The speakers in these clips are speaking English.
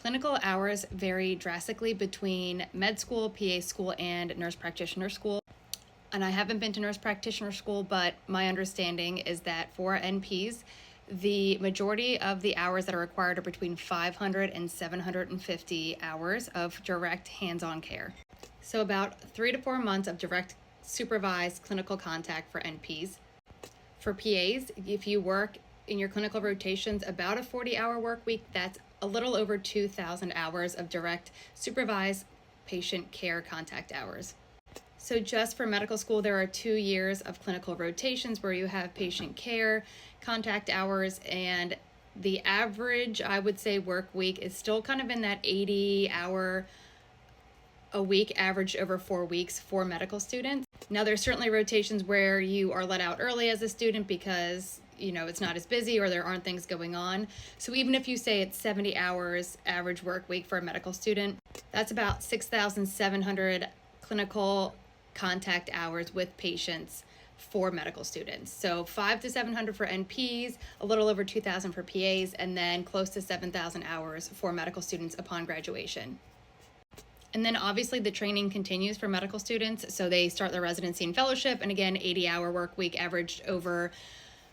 Clinical hours vary drastically between med school, PA school, and nurse practitioner school. And I haven't been to nurse practitioner school, but my understanding is that for NPs, the majority of the hours that are required are between 500 and 750 hours of direct hands-on care. So about 3 to 4 months of direct supervised clinical contact for NPs. For PAs, if you work in your clinical rotations about a 40-hour work week, that's a little over 2,000 hours of direct supervised patient care contact hours. So just for medical school, there are 2 years of clinical rotations where you have patient care contact hours, and the average, I would say, work week is still kind of in that 80-hour a week average over 4 weeks for medical students. Now, there's certainly rotations where you are let out early as a student because it's not as busy or there aren't things going on. So even if you say it's 70 hours average work week for a medical student, that's about 6,700 clinical contact hours with patients for medical students. So 5 to 700 for NPs, a little over 2,000 for PAs, and then close to 7,000 hours for medical students upon graduation. And then obviously the training continues for medical students. So they start their residency and fellowship, and again, 80-hour work week averaged over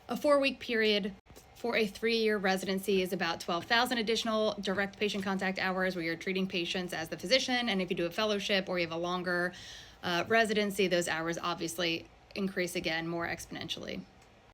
a 4-week period. For a 3-year residency is about 12,000 additional direct patient contact hours where you're treating patients as the physician. And if you do a fellowship or you have a longer residency, those hours obviously increase again more exponentially.